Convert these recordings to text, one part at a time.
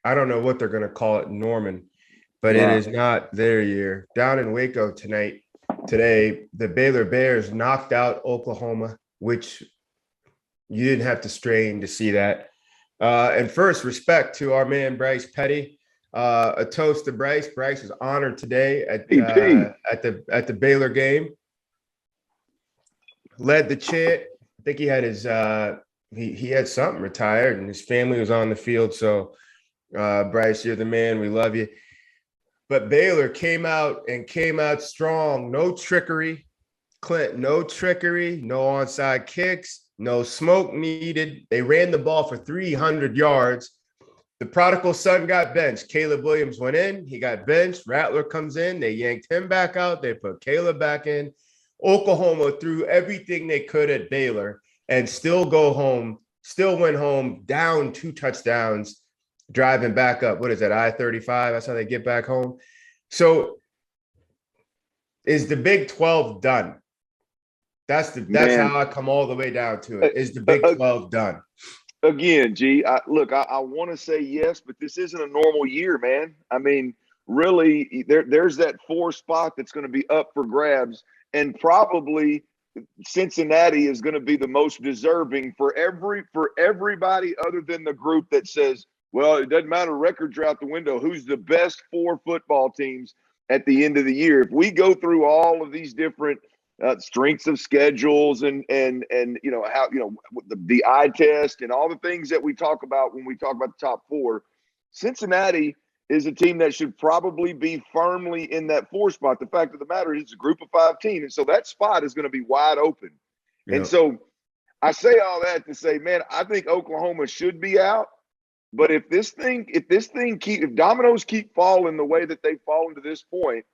I don't know what they're going to call it, Norman, but it Yeah. is not their year. Down in Waco today, the Baylor Bears knocked out Oklahoma, which you didn't have to strain to see that. And first, respect to our man Bryce Petty. A toast to Bryce. Bryce was honored today EP. at the Baylor game. Led the chant. I think he had his he had something retired, and his family was on the field. So, Bryce, you're the man. We love you. But Baylor came out strong. No trickery, Clint. No trickery. No onside kicks. No smoke needed. They ran the ball for 300 yards. The prodigal son got benched. Caleb Williams went in. He got benched. Rattler comes in. They yanked him back out. They put Caleb back in. Oklahoma threw everything they could at Baylor and still went home down 2 touchdowns, driving back up. What is that, I-35? That's how they get back home. So is the Big 12 done? That's how I come all the way down to it. Is the Big 12 done? Again, G, I want to say yes, but this isn't a normal year, man. I mean, really, there's that 4 spot that's going to be up for grabs, and probably Cincinnati is going to be the most deserving for everybody other than the group that says, well, it doesn't matter, records are out the window. Who's the best 4 football teams at the end of the year? If we go through all of these different strengths of schedules and how the eye test and all the things that we talk about when we talk about the top 4, Cincinnati is a team that should probably be firmly in that 4 spot. The fact of the matter is it's a group of 5 team, and so that spot is going to be wide open. Yeah. And so I say all that to say, man, I think Oklahoma should be out. But if dominoes keep falling the way that they've fallen to this point,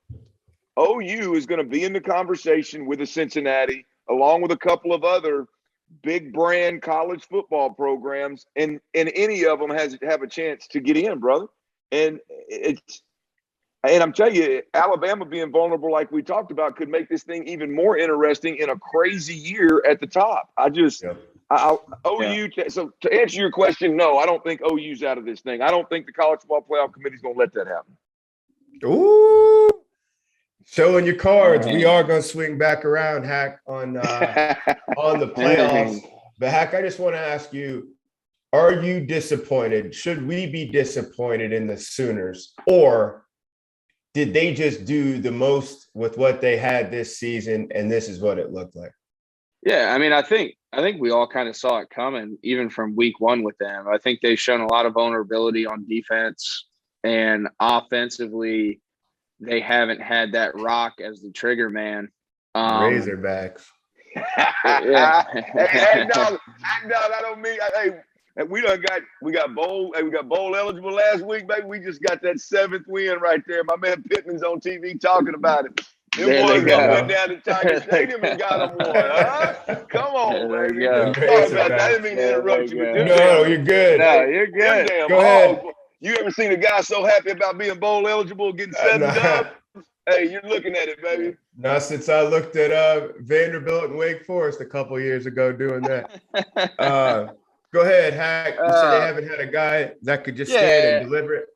OU is going to be in the conversation with the Cincinnati, along with a couple of other big brand college football programs, and any of them have a chance to get in, brother. And I'm telling you, Alabama being vulnerable, like we talked about, could make this thing even more interesting in a crazy year at the top. OU. So to answer your question, no, I don't think OU's out of this thing. I don't think the College Football Playoff Committee is going to let that happen. Ooh. Showing your cards, we are going to swing back around, Hack, on the playoffs. But, Hack, I just want to ask you, are you disappointed? Should we be disappointed in the Sooners? Or did they just do the most with what they had this season, and this is what it looked like? Yeah, I mean, I think we all kind of saw it coming, even from week 1 with them. I think they've shown a lot of vulnerability on defense, and offensively – they haven't had that rock as the trigger man. Razorbacks. Yeah. hey, dog, I don't mean. Hey, we got bowl eligible last week, baby. We just got that 7th win right there. My man Pittman's on TV talking about it. Them boys went down to Tiger Stadium and got them one. Huh? Come on, baby. I didn't mean to interrupt you. No, you're good. No, you're good. Go ahead. You ever seen a guy so happy about being bowl eligible, getting 7 dubs? Hey, you're looking at it, baby. Not since I looked at Vanderbilt and Wake Forest a couple years ago doing that. Go ahead, Hack. You said they haven't had a guy that could just stand and deliver it?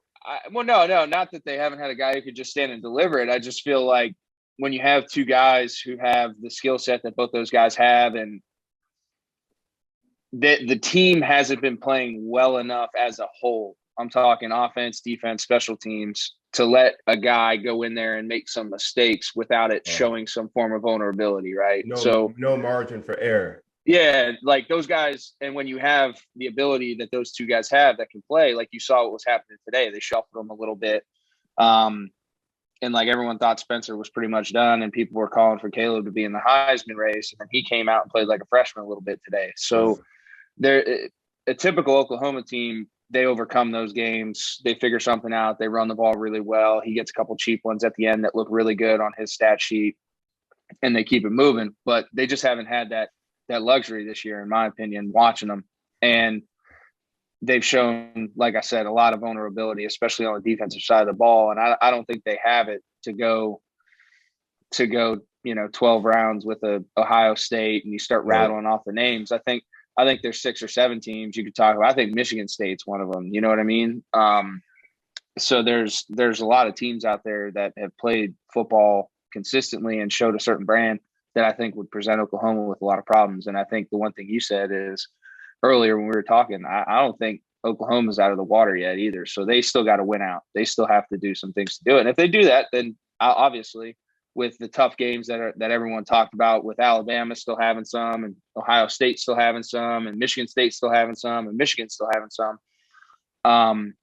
No, not that they haven't had a guy who could just stand and deliver it. I just feel like when you have 2 guys who have the skill set that both those guys have, and the team hasn't been playing well enough as a whole. I'm talking offense, defense, special teams, to let a guy go in there and make some mistakes without it showing some form of vulnerability, right? No margin for error. Yeah, like those guys, and when you have the ability that those 2 guys have that can play, like you saw what was happening today, they shuffled them a little bit. And like everyone thought Spencer was pretty much done, and people were calling for Caleb to be in the Heisman race, and then he came out and played like a freshman a little bit today. So they're a typical Oklahoma team. They overcome those games. They figure something out. They run the ball really well. He gets a couple cheap ones at the end that look really good on his stat sheet, and they keep it moving. But they just haven't had that luxury this year, in my opinion, watching them. And they've shown, like I said, a lot of vulnerability, especially on the defensive side of the ball. And I don't think they have it to go 12 rounds with Ohio State and you start rattling off the names. I think I think there's 6 or 7 teams you could talk about. I think Michigan State's one of them. You know what I mean? So there's a lot of teams out there that have played football consistently and showed a certain brand that I think would present Oklahoma with a lot of problems. And I think the one thing you said is earlier when we were talking, I don't think Oklahoma's out of the water yet either. So they still got to win out. They still have to do some things to do it. And if they do that, then obviously with the tough games that everyone talked about, with Alabama still having some, and Ohio State still having some, and Michigan State still having some, and Michigan still having some,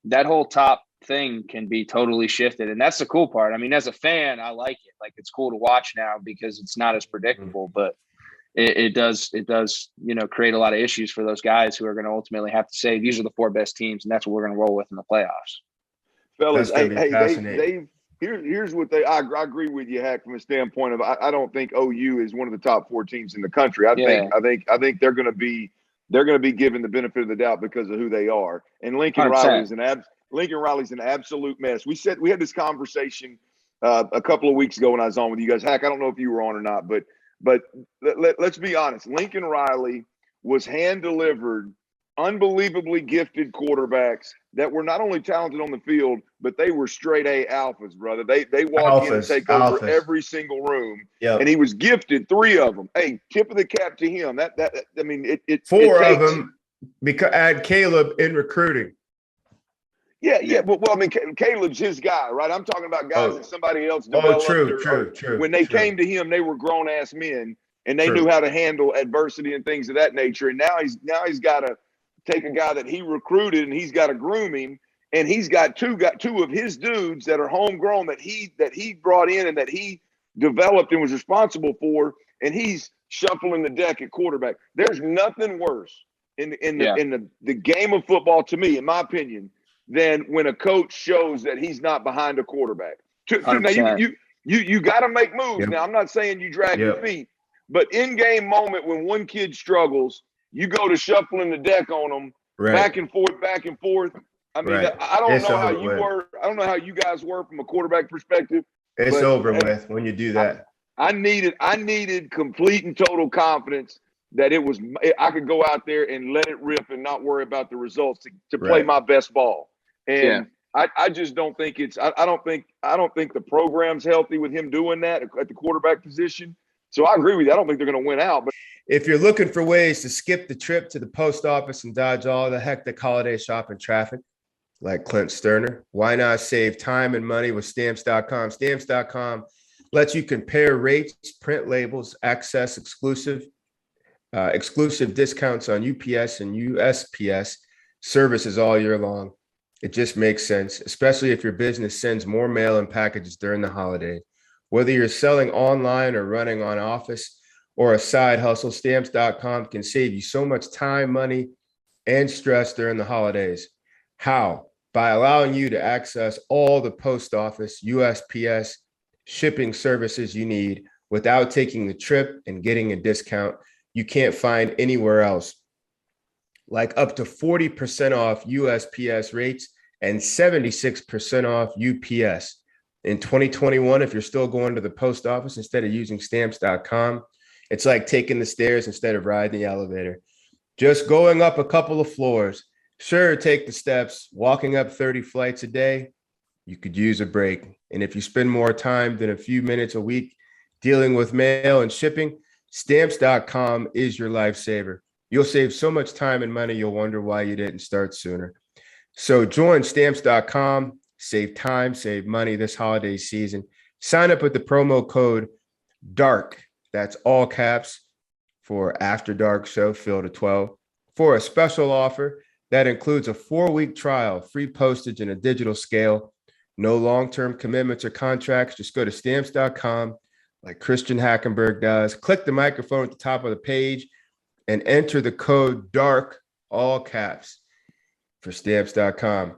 that whole top thing can be totally shifted. And that's the cool part. I mean, as a fan, I like it. Like, it's cool to watch now because it's not as predictable, but it does, create a lot of issues for those guys who are going to ultimately have to say, these are the 4 best teams, and that's what we're going to roll with in the playoffs. Fellas, here's what I agree with you, Hack, from a standpoint of I don't think OU is one of the top 4 teams in the country. I think they're going to be given the benefit of the doubt because of who they are. And Lincoln 100%. Riley's an absolute mess. We had this conversation a couple of weeks ago when I was on with you guys. Hack, I don't know if you were on or not, but let's be honest. Lincoln Riley was hand-delivered unbelievably gifted quarterbacks that were not only talented on the field, but they were straight A alphas, brother. They walk in and take over every single room. Yep. And he was gifted 3 of them. Hey, tip of the cap to him. I mean, it 4 of them because add Caleb in recruiting. Yeah. Well, I mean, Caleb's his guy, right? I'm talking about guys that somebody else developed. True. When they came to him, they were grown ass men, and they knew how to handle adversity and things of that nature. And now he's got to take a guy that he recruited, and he's got to groom him, and he's got two of his dudes that are homegrown that he brought in and that he developed and was responsible for, and he's shuffling the deck at quarterback. There's nothing worse in the game of football, to me, in my opinion, than when a coach shows that he's not behind a quarterback. Now you got to make moves. Yep. Now, I'm not saying you drag your feet, but in-game moment when one kid struggles, you go to shuffling the deck on them, back and forth. I mean, I don't know how you were. I don't know how you guys were from a quarterback perspective. It's over with when you do that. I needed complete and total confidence that I could go out there and let it rip and not worry about the results to play my best ball. And I just don't think I don't think the program's healthy with him doing that at the quarterback position. So I agree with you. I don't think they're going to win out. But if you're looking for ways to skip the trip to the post office and dodge all the hectic holiday shopping traffic, like Clint Sterner, why not save time and money with Stamps.com? Stamps.com lets you compare rates, print labels, access exclusive discounts on UPS and USPS services all year long. It just makes sense, especially if your business sends more mail and packages during the holiday. Whether you're selling online or running on office or a side hustle, Stamps.com can save you so much time, money, and stress during the holidays. How? By allowing you to access all the post office, USPS shipping services you need without taking the trip and getting a discount you can't find anywhere else. Like up to 40% off USPS rates and 76% off UPS. In 2021, if you're still going to the post office instead of using Stamps.com, it's like taking the stairs instead of riding the elevator. Just going up a couple of floors. Sure, take the steps. Walking up 30 flights a day, you could use a break. And if you spend more time than a few minutes a week dealing with mail and shipping, Stamps.com is your lifesaver. You'll save so much time and money, you'll wonder why you didn't start sooner. So join Stamps.com. Save time, save money this holiday season. Sign up with the promo code DARK. That's all caps for After Dark Show, Phil to 12, for a special offer that includes a 4-week trial, free postage, and a digital scale. No long-term commitments or contracts. Just go to Stamps.com like Christian Hackenberg does. Click the microphone at the top of the page and enter the code DARK, all caps, for Stamps.com.